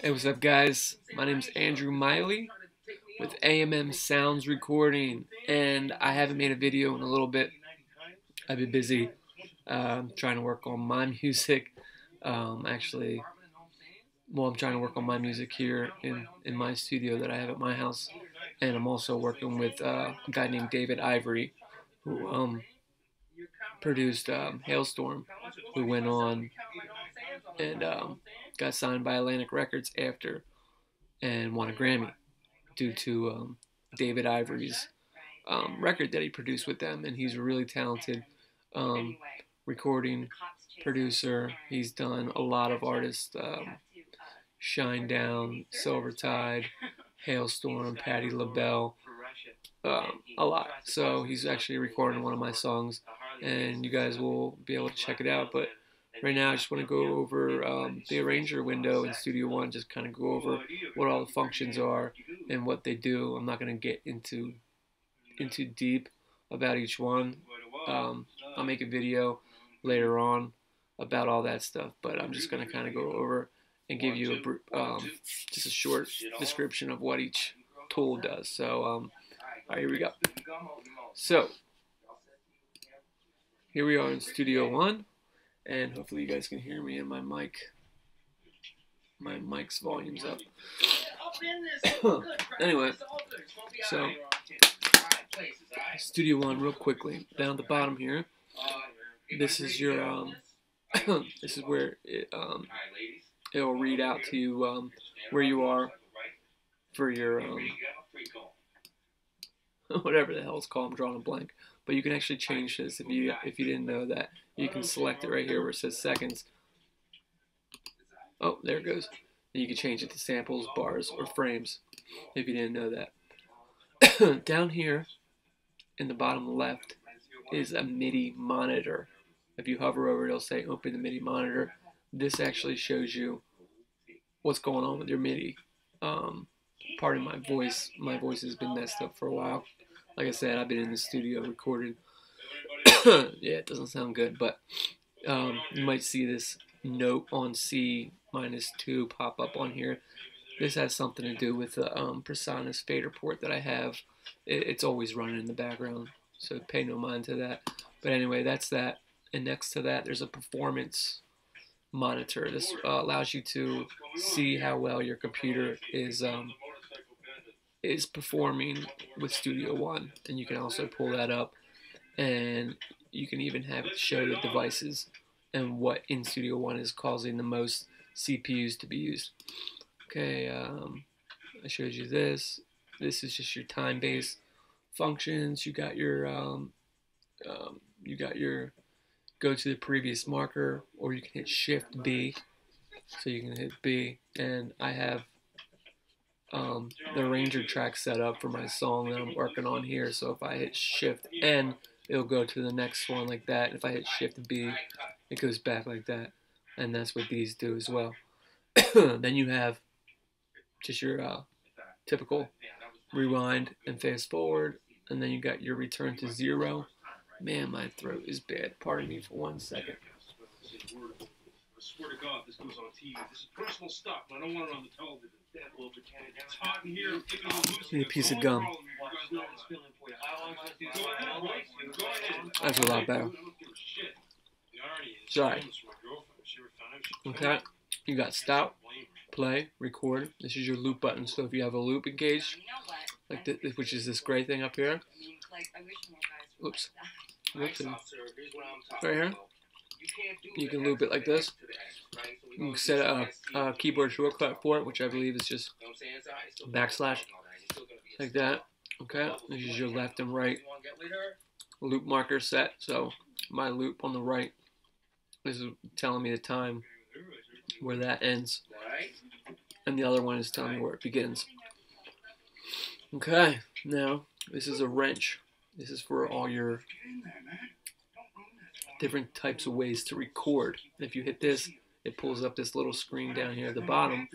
Hey, what's up, guys? My name's Andrew Miley with AMM Sounds Recording, and I haven't made a video in a little bit. I've been busy trying to work on my music. Actually, I'm trying to work on my music here in my studio that I have at my house, and I'm also working with a guy named David Ivory, who produced Hailstorm, who went on and got signed by Atlantic Records after and won a Grammy due to David Ivory's record that he produced with them, and he's a really talented recording producer. He's done a lot of artists, Shinedown, Silvertide, Hailstorm, Patti LaBelle, a lot. So he's actually recording one of my songs, and you guys will be able to check it out. But right now, I just want to go over the arranger window in Studio One, just kind of go over what all the functions are and what they do. I'm not going to get into deep about each one. I'll make a video later on about all that stuff, but I'm just going to kind of go over and give you just a short description of what each tool does. So, all right, here we go. So, here we are in Studio One, and hopefully you guys can hear me and my mic's volume's up. Anyway, so Studio One, real quickly, down at the bottom here, this is your this is where it'll read out to you where you are for your whatever the hell it's called. I'm drawing a blank, but you can actually change this if you didn't know that. You can select it right here where it says seconds. Oh, there it goes. And you can change it to samples, bars, or frames if you didn't know that. Down here in the bottom left is a MIDI monitor. If you hover over it, it'll say open the MIDI monitor. This actually shows you what's going on with your MIDI. Pardon my voice. My voice has been messed up for a while. Like I said, I've been in the studio recording. Yeah, it doesn't sound good, but you might see this note on C-2 pop up on here. This has something to do with the PreSonus fader port that I have. It's always running in the background, so pay no mind to that. But anyway, that's that. And next to that, there's a performance monitor. This allows you to see how well your computer is performing with Studio One, and you can also pull that up, and you can even have it show the devices and what in Studio One is causing the most CPUs to be used. Okay, I showed you this. This is just your time-based functions. You got your go to the previous marker, or you can hit Shift B. So you can hit B, and I have the arranger track set up for my song that I'm working on here. So if I hit Shift N, it'll go to the next one like that. If I hit Shift B, it goes back like that. And that's what these do as well. Then you have just your typical rewind and fast forward. And then you got your return to zero. Man, my throat is bad. Pardon me for 1 second. I swear to God, this goes on TV. This is personal stuff, but I don't want it on the television. It's hot in here. Need a piece of gum. That's a lot better. Sorry. Okay. You got stop, play, record. This is your loop button. So if you have a loop engaged, like this, which is this gray thing up here. Oops. Whoops. Right here. You can loop it like this. You can set a keyboard shortcut for it, which I believe is just backslash, like that. Okay, this is your left and right loop marker set. So my loop on the right is telling me the time where that ends, and the other one is telling me where it begins. Okay, now this is a wrench. This is for all your different types of ways to record. And if you hit this, it pulls up this little screen down here at the bottom,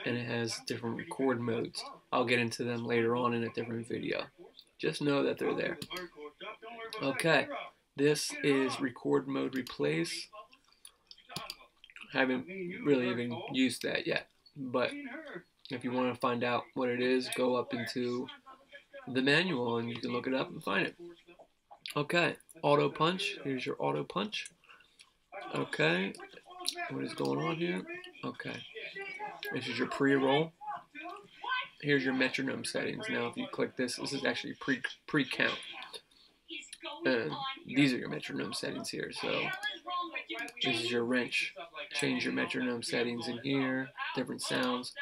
and it has different record modes. I'll get into them later on in a different video. Just know that they're there. Okay, this is record mode replace. Haven't really even used that yet. But if you want to find out what it is, go up into the manual and you can look it up and find it. Okay, auto punch. Here's your auto punch. Okay, what is going on here? Okay, this is your pre-roll. Here's your metronome settings. Now, if you click this, this is actually pre-count. And these are your metronome settings here. So this is your wrench. Change your metronome settings in here. Different sounds.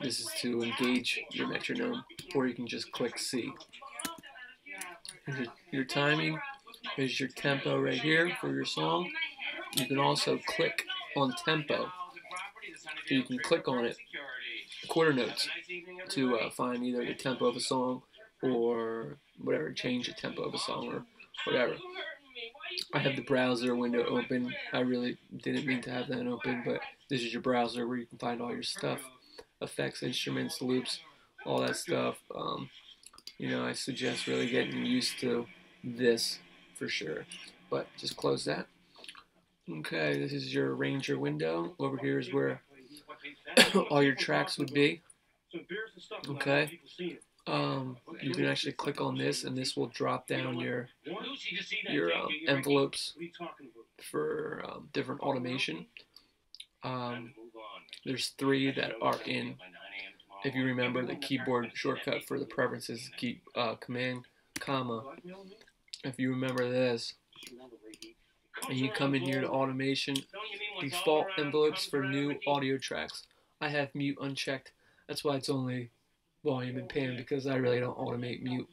This is to engage your metronome, or you can just click C. Here's your timing. Here's your tempo right here for your song. You can also click on tempo. You can click on it, quarter notes, to find either the tempo of a song or whatever, change the tempo of a song or whatever. I have the browser window open. I really didn't mean to have that open, but this is your browser where you can find all your stuff, effects, instruments, loops, all that stuff. I suggest really getting used to this for sure. But just close that. Okay, this is your arranger window. Over here is where all your tracks would be. Okay. You can actually click on this, and this will drop down your envelopes for different automation. There's 3 that are in. If you remember, the keyboard shortcut for the preferences, command, comma. If you remember this, and you come in here to automation, default envelopes for new audio tracks. I have mute unchecked. That's why it's only volume and pan, because I really don't automate mute.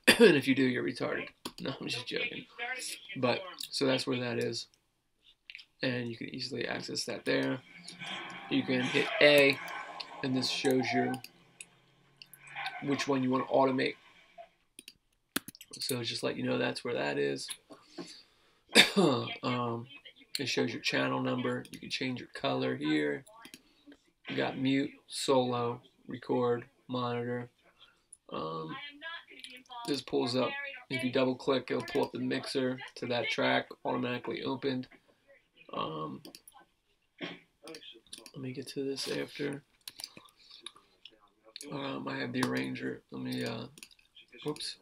And if you do, you're retarded. No, I'm just joking. But, so that's where that is. And you can easily access that there. You can hit A, and this shows you which one you want to automate. So just let you know that's where that is. It shows your channel number. You can change your color here. You got mute, solo, record, monitor. This pulls up. If you double click, it'll pull up the mixer to that track, automatically opened. Let me get to this after. I have the arranger. Let me, whoops.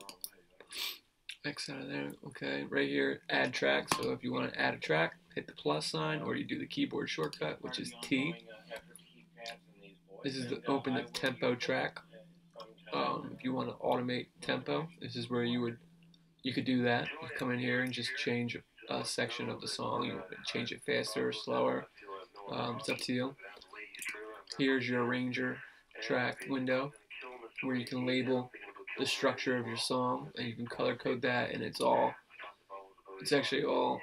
X out of there. Okay, right here, add track. So if you want to add a track, hit the plus sign, or you do the keyboard shortcut, which is T. This is the open the tempo track. If you want to automate tempo, this is where you could do that. You come in here and just change a section of the song. You want to change it faster or slower. It's up to you. Here's your arranger track window, where you can label the structure of your song, and you can color code that, and it's actually all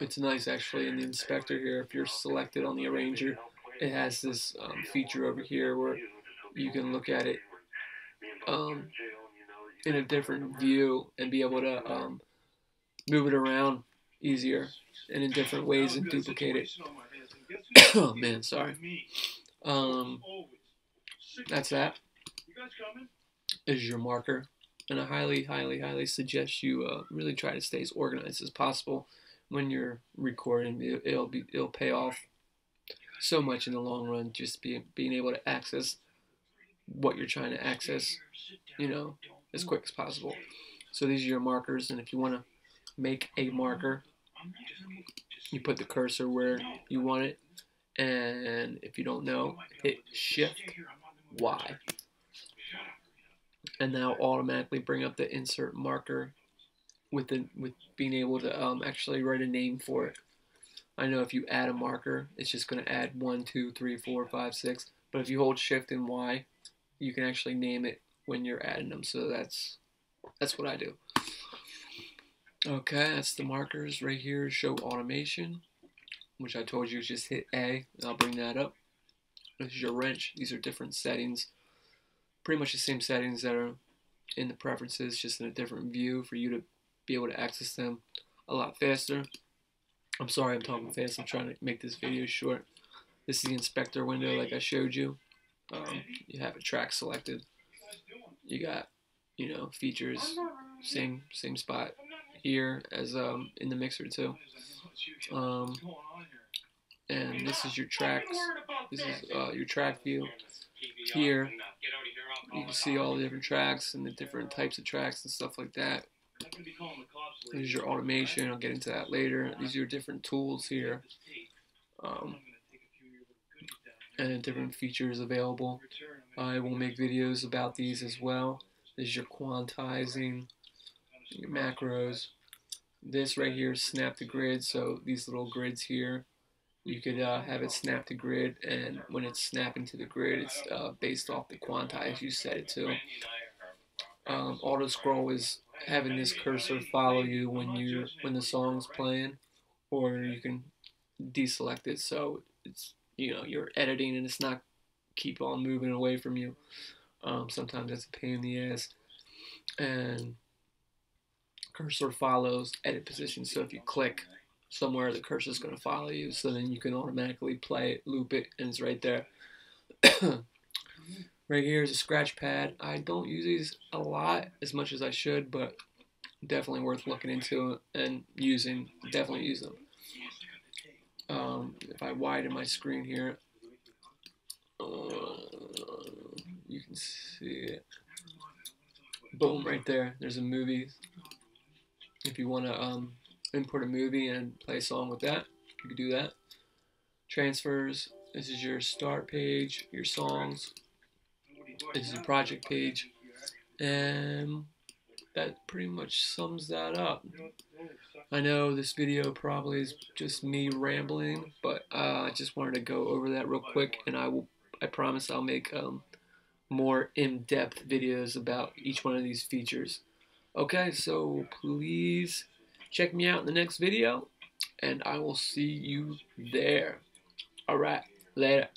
it's nice actually in the inspector here. If you're selected on the arranger, it has this feature over here where you can look at it in a different view and be able to move it around easier and in different ways and duplicate it. Oh man, sorry. That's that. Is your marker, and I highly suggest you really try to stay as organized as possible when you're recording. It'll pay off so much in the long run, just being able to access what you're trying to access, as quick as possible. So these are your markers, and if you want to make a marker, you put the cursor where you want it, and if you don't know, hit Shift Y, and now automatically bring up the insert marker with being able to actually write a name for it. I know if you add a marker, it's just going to add 1, 2, 3, 4, 5, 6. But if you hold Shift and Y, you can actually name it when you're adding them. So that's what I do. Okay, that's the markers right here. Show automation, which I told you just hit A, and I'll bring that up. This is your wrench. These are different settings. Pretty much the same settings that are in the preferences, just in a different view for you to be able to access them a lot faster. I'm sorry I'm talking fast. I'm trying to make this video short. This is the inspector window like I showed you. You have a track selected. You got, features, same spot here as in the mixer too. And this is your tracks. This is your track view. Here, you can see all the different tracks and the different types of tracks and stuff like that. This is your automation. I'll get into that later. These are your different tools here. And different features available. I will make videos about these as well. This is your quantizing, your macros. This right here is snap to grid, so these little grids here, you could have it snap to grid, and when it's snapping to the grid, it's based off the quantize you set it to. Auto scroll is having this cursor follow you when the song's playing, or you can deselect it so it's you're editing and it's not keep on moving away from you. Sometimes that's a pain in the ass. And cursor follows edit position, so if you click somewhere the cursor is going to follow you, so then you can automatically play it, loop it, and it's right there. Right here is a scratch pad. I don't use these a lot as much as I should, but definitely worth looking into and using. Definitely use them. If I widen my screen here, you can see it. Boom, right there. There's a movie. If you want to import a movie and play a song with that, you can do that. Transfers. This is your start page, your songs. This is your project page. And that pretty much sums that up. I know this video probably is just me rambling, but I just wanted to go over that real quick, and I promise I'll make more in-depth videos about each one of these features. Okay, so please check me out in the next video, and I will see you there. Alright, later.